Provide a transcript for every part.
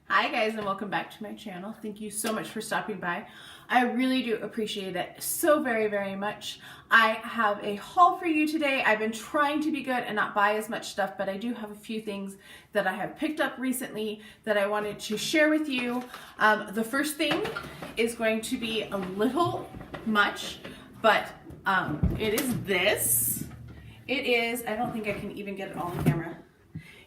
Hi guys, and welcome back to my channel. Thank you so much for stopping by. I really do appreciate it so very much. I have a haul for you today. I've been trying to be good and not buy as much stuff, but I do have a few things that I have picked up recently that I wanted to share with you. The first thing is going to be a little much, but it is this. It is, I don't think I can even get it all on camera.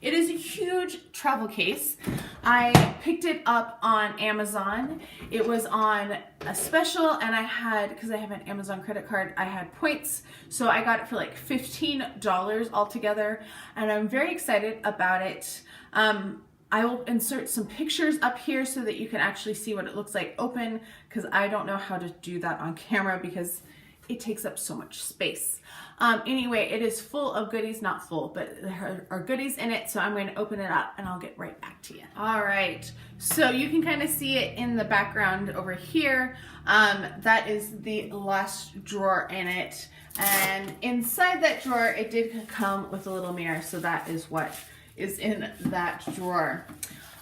It is a huge travel case. I picked it up on Amazon. It was on a special and I had, because I have an Amazon credit card, I had points. So I got it for like $15 altogether and I'm very excited about it. I will insert some pictures up here so that you can actually see what it looks like open, because I don't know how to do that on camera because it takes up so much space. Anyway, it is full of goodies, not full, but there are goodies in it, so I'm going to open it up and I'll get right back to you. All right, so you can kind of see it in the background over here. That is the last drawer in it, and inside that drawer, it did come with a little mirror, so that is what is in that drawer.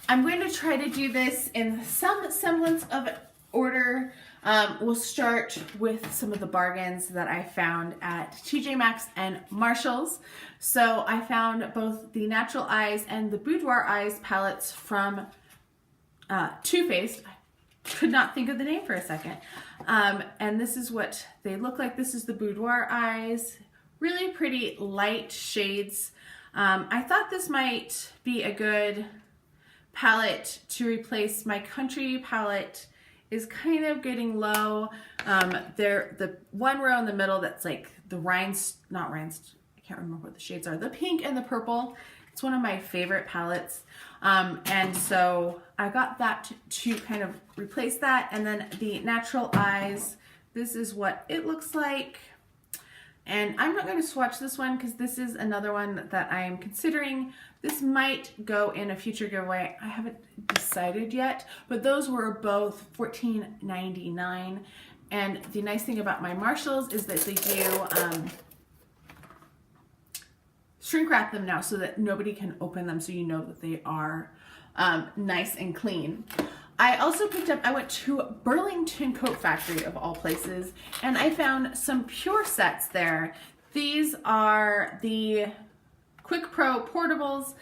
I'm going to try to do this in some semblance of order. We'll start with some of the bargains that I found at TJ Maxx and Marshall's. So I found both the Natural Eyes and the Boudoir Eyes palettes from Too Faced. I could not think of the name for a second. And this is what they look like. This is the Boudoir Eyes. Really pretty light shades. I thought this might be a good palette to replace my Country palette. Is kind of getting low. The one row in the middle that's like the not rhinestones, I can't remember what the shades are, the pink and the purple. It's one of my favorite palettes. And so I got that to kind of replace that. And then the Natural Eyes, this is what it looks like. And I'm not going to swatch this one because this is another one that I am considering. This might go in a future giveaway. I haven't decided yet, but those were both $14.99. And the nice thing about my Marshalls is that they do shrink wrap them now so that nobody can open them, so you know that they are nice and clean. I also picked up, I went to Burlington Coat Factory of all places, and I found some Pure sets there. These are the Quick Pro Portables.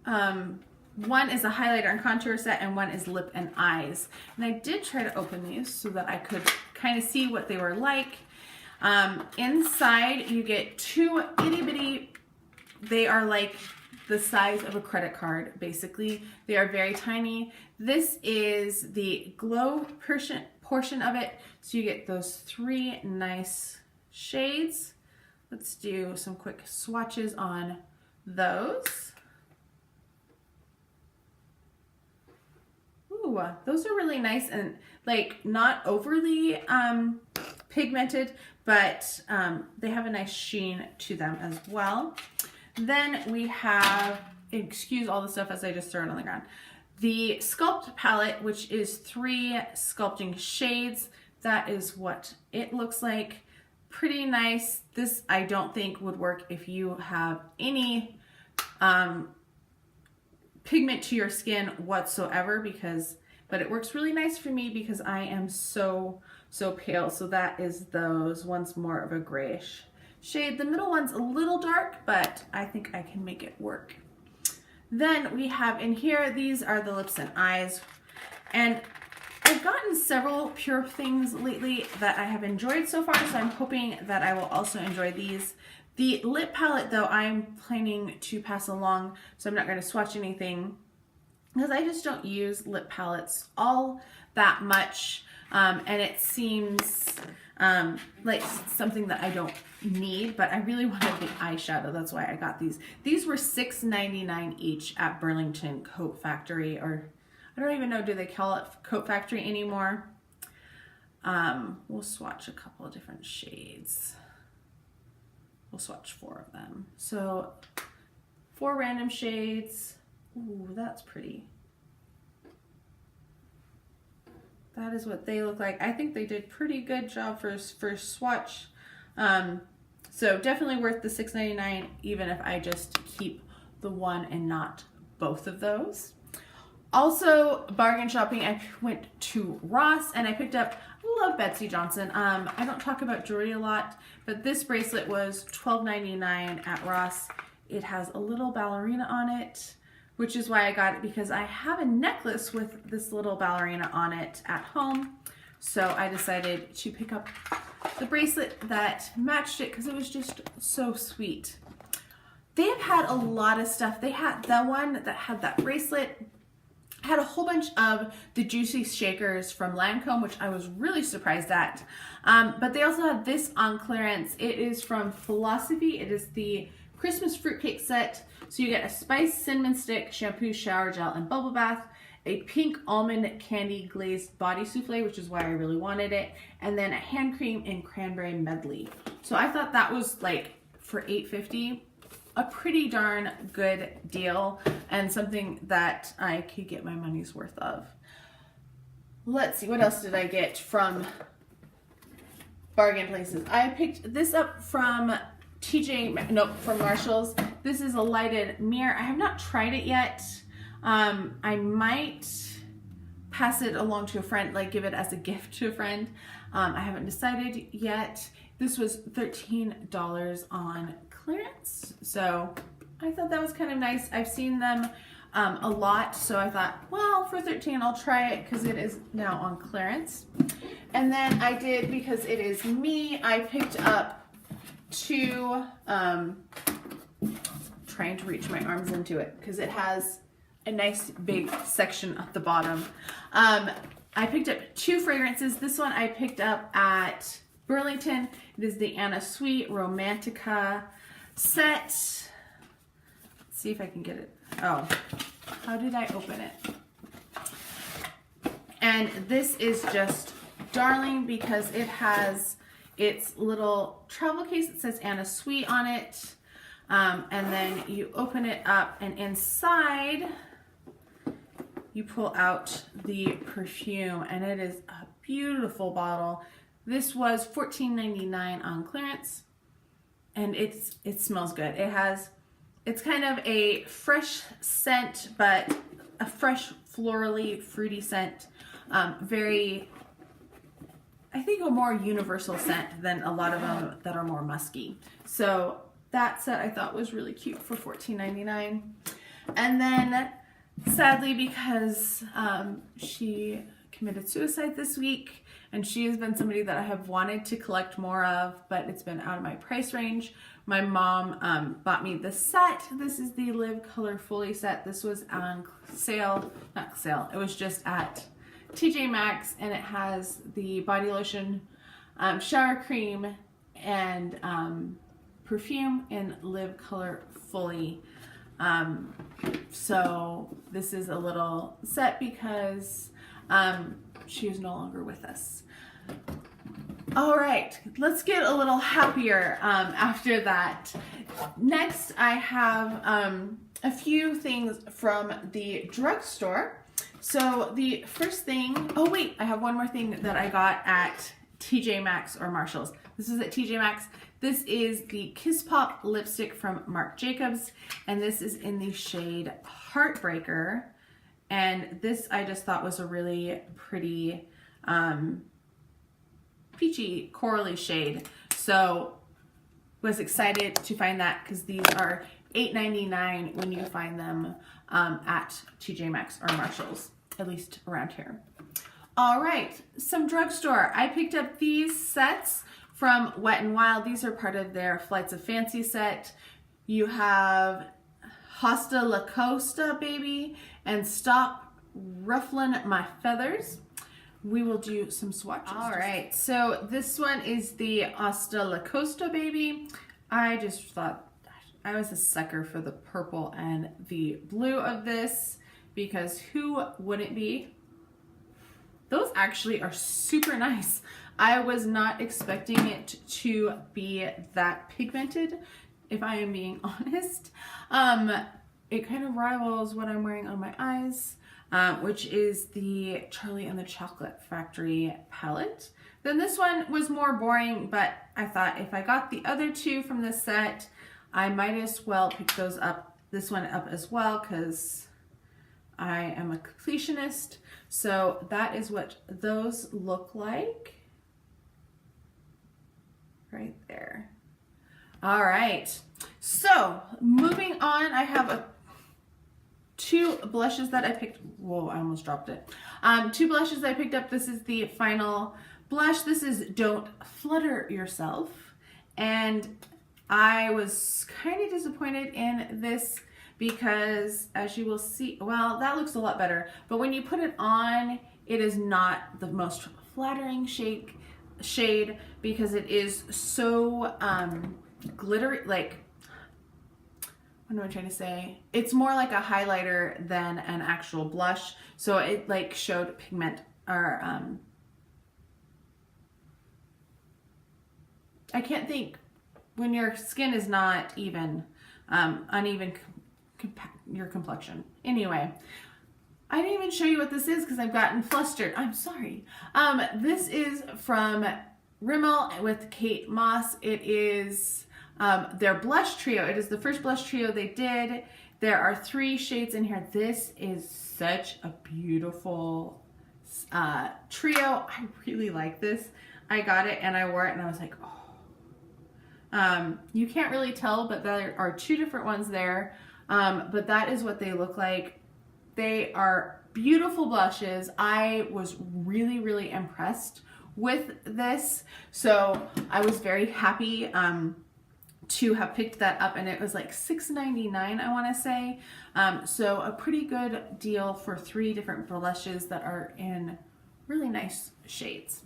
One is a highlighter and contour set, and one is lip and eyes. And I did try to open these so that I could kind of see what they were like. Inside, you get two itty bitty, they are like the size of a credit card, basically. They are very tiny. This is the glow portion of it. So you get those three nice shades. Let's do some quick swatches on those. Ooh, those are really nice and like not overly pigmented, but they have a nice sheen to them as well. Then we have, excuse all the stuff as I just throw it on the ground, the Sculpt palette, which is 3 sculpting shades. That is what it looks like. Pretty nice. This I don't think would work if you have any pigment to your skin whatsoever, but it works really nice for me because I am so pale. So that is those. One's more of a grayish shade. The middle one's a little dark, but I think I can make it work. Then we have in here, these are the lips and eyes. And I've gotten several Pure things lately that I have enjoyed so far, so I'm hoping that I will also enjoy these. The lip palette, though, I'm planning to pass along, so I'm not going to swatch anything because I just don't use lip palettes all that much, and it seems like something that I don't need, but I really wanted the eyeshadow. That's why I got these. These were $6.99 each at Burlington Coat Factory, or I don't even know, do they call it Coat Factory anymore? We'll swatch a couple of different shades. We'll swatch 4 of them. So 4 random shades. Ooh, that's pretty. That is what they look like. I think they did pretty good job for first swatch. So definitely worth the $6.99, even if I just keep the one and not both of those. Also, bargain shopping, I went to Ross and I picked up, I love Betsy Johnson. I don't talk about jewelry a lot, but this bracelet was $12.99 at Ross. It has a little ballerina on it, which is why I got it, because I have a necklace with this little ballerina on it at home. So I decided to pick up the bracelet that matched it because it was just so sweet. They have had a lot of stuff. They had the one that had that bracelet, had a whole bunch of the Juicy Shakers from Lancome, which I was really surprised at. But they also had this on clearance. It is from Philosophy. It is the Christmas fruitcake set. So you get a spice cinnamon stick, shampoo, shower gel, and bubble bath, a pink almond candy glazed body souffle, which is why I really wanted it, and then a hand cream and cranberry medley. So I thought that was like, for $8.50, a pretty darn good deal and something that I could get my money's worth of. Let's see, what else did I get from bargain places? I picked this up from from Marshall's. This is a lighted mirror. I have not tried it yet. I might pass it along to a friend, like give it as a gift to a friend. I haven't decided yet. This was $13 on clearance, so I thought that was kind of nice. I've seen them a lot, so I thought, well, for $13 I'll try it because it is now on clearance. And then I did, because it is me, I picked up two, trying to reach my arms into it because it has a nice big section at the bottom. I picked up two fragrances. This one I picked up at Burlington. It is the Anna Sui Romantica set. Let's see if I can get it. Oh, how did I open it? And this is just darling because it has its little travel case. It says Anna Sui on it. And then you open it up, and inside you pull out the perfume, and it is a beautiful bottle. This was $14.99 on clearance, and it smells good. It's kind of a fresh scent, but a fresh florally fruity scent. Very, I think, a more universal scent than a lot of them that are more musky. So that set I thought was really cute for $14.99. And then sadly, because she committed suicide this week, and she has been somebody that I have wanted to collect more of, but it's been out of my price range. My mom bought me this set. This is the Live Color Fully set. This was on sale, not sale, it was just at TJ Maxx, and it has the body lotion, shower cream, and perfume in Live Color Fully. So this is a little set because she is no longer with us. All right, let's get a little happier after that. Next, I have a few things from the drugstore. So the first thing, oh wait, I have one more thing that I got at TJ Maxx or Marshall's. This is at TJ Maxx. This is the Kiss Pop lipstick from Marc Jacobs, and this is in the shade Heartbreaker. And this I just thought was a really pretty peachy corally shade. So was excited to find that because these are $8.99 when you find them at TJ Maxx or Marshall's, at least around here. All right, some drugstore. I picked up these sets from Wet n Wild. These are part of their Flights of Fancy set. You have Hasta La Costa, baby, and Stop Rufflin' My Feathers. We will do some swatches. All right, so this one is the Hasta La Costa, baby. I just thought, I was a sucker for the purple and the blue of this because who wouldn't be? Those actually are super nice. I was not expecting it to be that pigmented, if I am being honest. It kind of rivals what I'm wearing on my eyes, which is the Charlie and the Chocolate Factory palette. Then this one was more boring, but I thought if I got the other two from this set, I might as well pick those up, this one up as well, because I am a completionist. So that is what those look like. Right there. All right. So moving on, I have two blushes that I picked. Whoa, I almost dropped it. Two blushes I picked up. This is the final blush. This is Don't Flutter Yourself. And I was kind of disappointed in this because, as you will see, well, that looks a lot better. But when you put it on, it is not the most flattering shade because it is so glittery, like, what am I trying to say? It's more like a highlighter than an actual blush. So it like showed pigment or I can't think, when your skin is not even, uneven your complexion. Anyway, I didn't even show you what this is because I've gotten flustered. I'm sorry. This is from Rimmel with Kate Moss. It is their blush trio. It is the first blush trio they did. There are 3 shades in here. This is such a beautiful trio. I really like this. I got it and I wore it and I was like, oh. You can't really tell, but there are 2 different ones there. But that is what they look like. They are beautiful blushes. I was really, really impressed with this. So I was very happy to have picked that up, and it was like $6.99, I want to say. So a pretty good deal for 3 different blushes that are in really nice shades.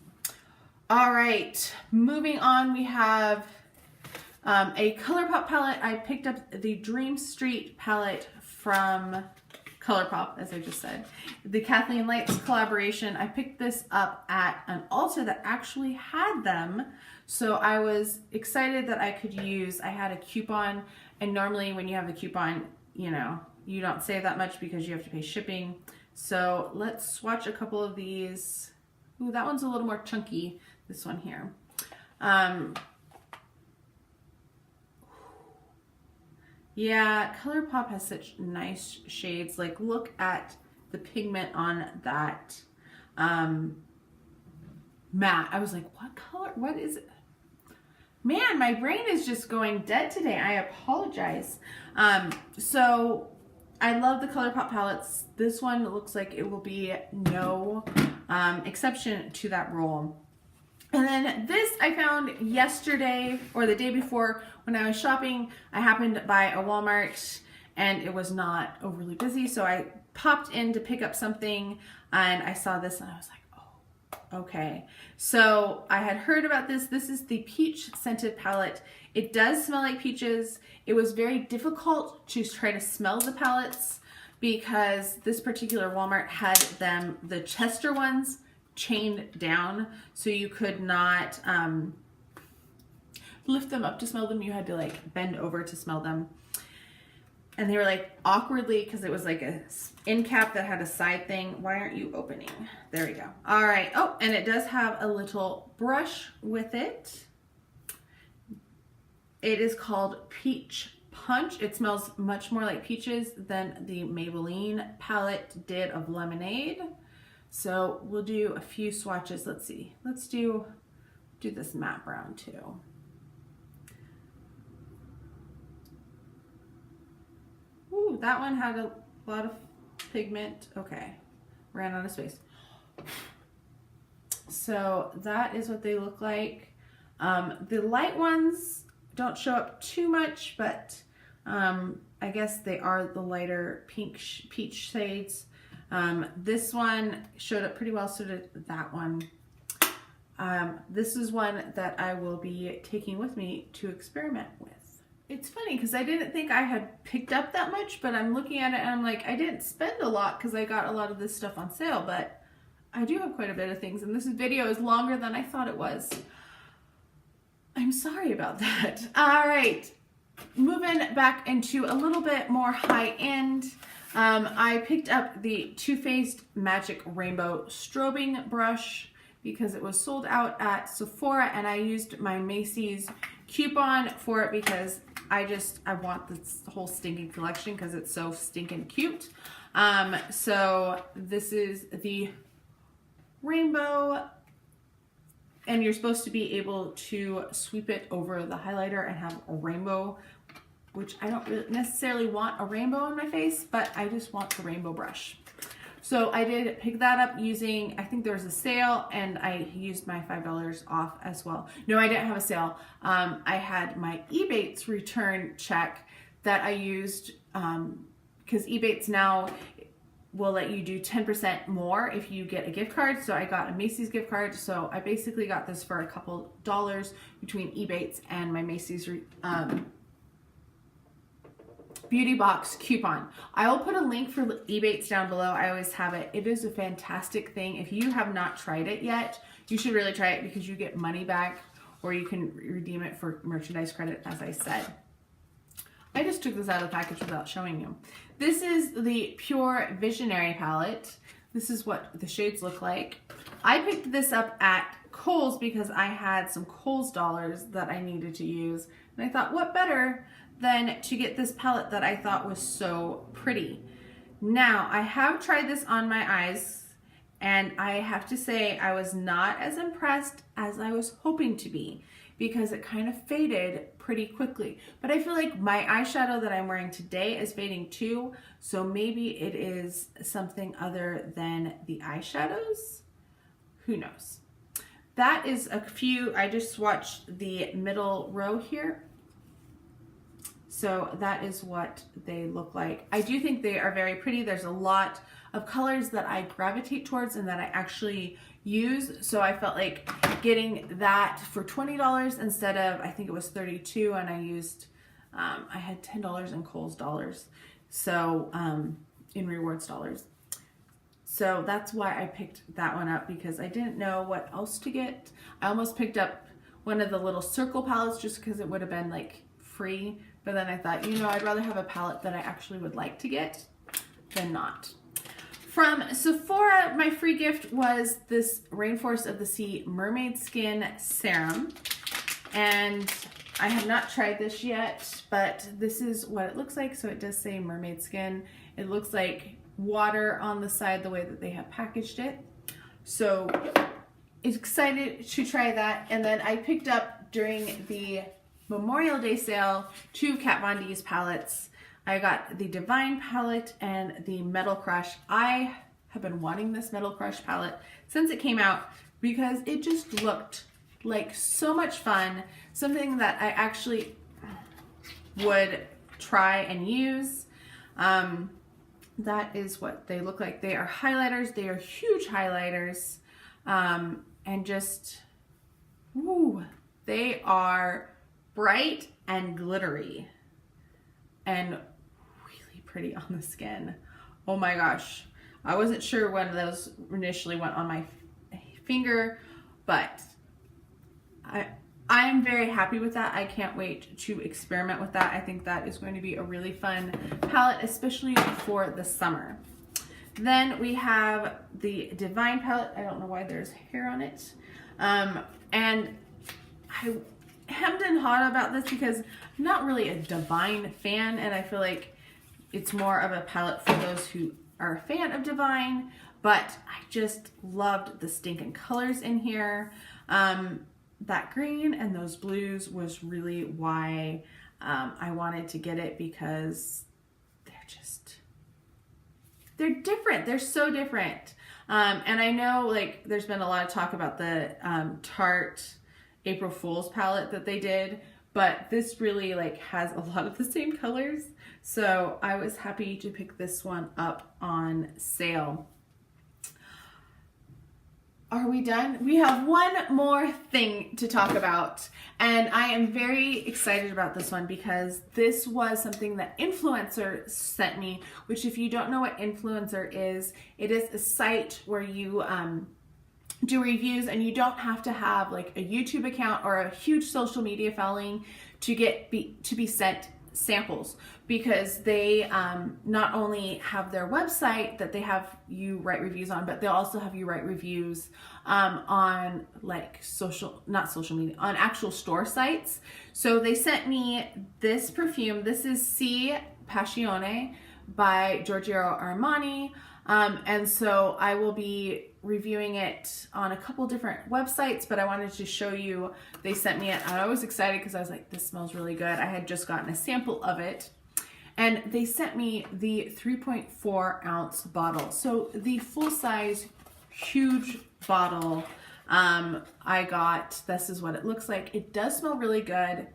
All right, moving on, we have a ColourPop palette. I picked up the Dream Street palette from ColourPop, as I just said. The Kathleen Lights collaboration. I picked this up at an Ulta that actually had them. So I was excited that I could use, I had a coupon, and normally when you have a coupon, you know, you don't save that much because you have to pay shipping. So let's swatch a couple of these. Ooh, that one's a little more chunky, this one here. Yeah, ColourPop has such nice shades. Like, look at the pigment on that matte. I was like, what color? What is it? Man, my brain is just going dead today. I apologize. So I love the ColourPop palettes. This one looks like it will be no exception to that rule. And then this I found yesterday or the day before when I was shopping. I happened by a Walmart and it was not overly busy. So I popped in to pick up something and I saw this and I was like, oh, okay. So I had heard about this. This is the peach scented palette. It does smell like peaches. It was very difficult to try to smell the palettes because this particular Walmart had them, the Chester ones, chained down, so you could not lift them up to smell them. You had to like bend over to smell them, and they were like awkwardly, because it was like a end cap that had a side thing. Why aren't you opening? There we go. All right. Oh, and it does have a little brush with it. It is called Peach Punch. It smells much more like peaches than the Maybelline palette did of Lemonade. So we'll do a few swatches. Let's see. Let's do this matte brown too. Ooh, that one had a lot of pigment. Okay, ran out of space. So that is what they look like. The light ones don't show up too much, but I guess they are the lighter pink peach shades. This one showed up pretty well, so did that one. This is one that I will be taking with me to experiment with. It's funny because I didn't think I had picked up that much, but I'm looking at it and I'm like, I didn't spend a lot because I got a lot of this stuff on sale, but I do have quite a bit of things, and this video is longer than I thought it was. I'm sorry about that. All right, moving back into a little bit more high-end. I picked up the Too Faced Magic Rainbow Strobing Brush because it was sold out at Sephora, and I used my Macy's coupon for it because I want this whole stinking collection because it's so stinking cute. So this is the rainbow, and you're supposed to be able to sweep it over the highlighter and have a rainbow, which I don't really necessarily want a rainbow on my face, but I just want the rainbow brush. So I did pick that up using, I think there was a sale, and I used my $5 off as well. No, I didn't have a sale. I had my Ebates return check that I used because Ebates now will let you do 10% more if you get a gift card. So I got a Macy's gift card. So I basically got this for a couple dollars between Ebates and my Macy's beauty box coupon. I will put a link for Ebates down below. I always have it. It is a fantastic thing. If you have not tried it yet, you should really try it because you get money back, or you can redeem it for merchandise credit, as I said. I just took this out of the package without showing you. This is the Pure Visionary palette. This is what the shades look like. I picked this up at Kohl's because I had some Kohl's dollars that I needed to use. And I thought, what better than to get this palette that I thought was so pretty. Now, I have tried this on my eyes, and I have to say I was not as impressed as I was hoping to be because it kind of faded pretty quickly. But I feel like my eyeshadow that I'm wearing today is fading too, so maybe it is something other than the eyeshadows. Who knows? That is a few. I just swatched the middle row here. So that is what they look like. I do think they are very pretty. There's a lot of colors that I gravitate towards and that I actually use. So I felt like getting that for $20 instead of, I think it was $32, and I used, I had $10 in Kohl's dollars. So in rewards dollars. So that's why I picked that one up, because I didn't know what else to get. I almost picked up one of the little circle palettes just because it would have been like free. But then I thought, you know, I'd rather have a palette that I actually would like to get than not. From Sephora, my free gift was this Rainforest of the Sea Mermaid Skin Serum. And I have not tried this yet, but this is what it looks like. So it does say mermaid skin. It looks like water on the side the way that they have packaged it. So excited to try that. And then I picked up during the Memorial Day sale 2 Kat Von D's palettes. I got the Divine palette and the Metal Crush. I have been wanting this Metal Crush palette since it came out because it just looked like so much fun. Something that I actually would try and use. That is what they look like. They are highlighters. They are huge highlighters. And just, woo, they are bright and glittery and really pretty on the skin. Oh my gosh. I wasn't sure when those initially went on my finger, but I'm very happy with that. I can't wait to experiment with that. I think that is going to be a really fun palette, especially for the summer. Then we have the Divine palette. I don't know why there's hair on it. And I hemmed and hawed about this because I'm not really a Divine fan, and I feel like it's more of a palette for those who are a fan of Divine, but I just loved the stinking colors in here. That green and those blues was really why I wanted to get it, because they're different. They're so different. And I know like there's been a lot of talk about the Tarte April Fool's palette that they did, but this really like has a lot of the same colors. So I was happy to pick this one up on sale. Are we done? We have one more thing to talk about, and I am very excited about this one because this was something that Influencer sent me, which if you don't know what Influencer is, it is a site where you do reviews, and you don't have to have like a YouTube account or a huge social media following to be sent samples, because they not only have their website that they have you write reviews on, but they'll also have you write reviews on like not social media, on actual store sites. So they sent me this perfume. This is Si Passione by Giorgio Armani. And so I will be reviewing it on a couple different websites, but I wanted to show you, they sent me it. I was excited because I was like, this smells really good. I had just gotten a sample of it, and they sent me the 3.4 ounce bottle. So the full size, huge bottle, I got, this is what it looks like. It does smell really good.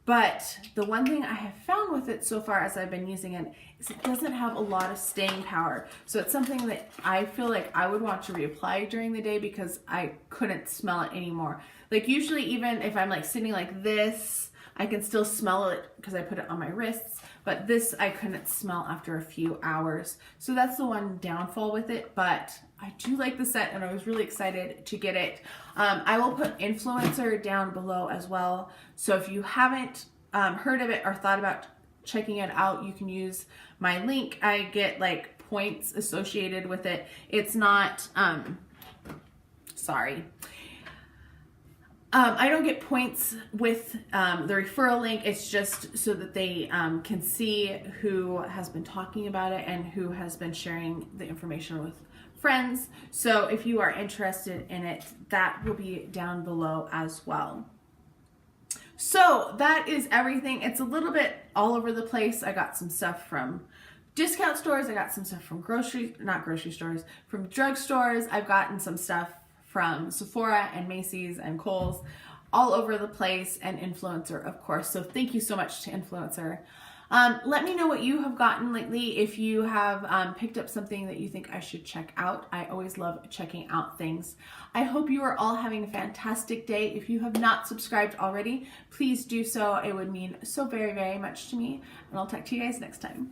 But the one thing I have found with it so far as I've been using it is it doesn't have a lot of staying power. So it's something that I feel like I would want to reapply during the day because I couldn't smell it anymore. Like usually even if I'm like sitting like this, I can still smell it because I put it on my wrists. But this I couldn't smell after a few hours. So that's the one downfall with it. But I do like the set and I was really excited to get it. I will put influencer down below as well. So if you haven't heard of it or thought about checking it out, you can use my link. I get like points associated with it. It's not, sorry. I don't get points with the referral link. It's just so that they can see who has been talking about it and who has been sharing the information with friends. So if you are interested in it, that will be down below as well. So that is everything. It's a little bit all over the place. I got some stuff from discount stores. I got some stuff from not grocery stores, from drugstores. I've gotten some stuff from Sephora and Macy's and Kohl's, all over the place, and Influencer, of course. So thank you so much to Influencer. Let me know what you have gotten lately. If you have picked up something that you think I should check out. I always love checking out things. I hope you are all having a fantastic day. If you have not subscribed already, please do so. It would mean so very, very much to me. And I'll talk to you guys next time.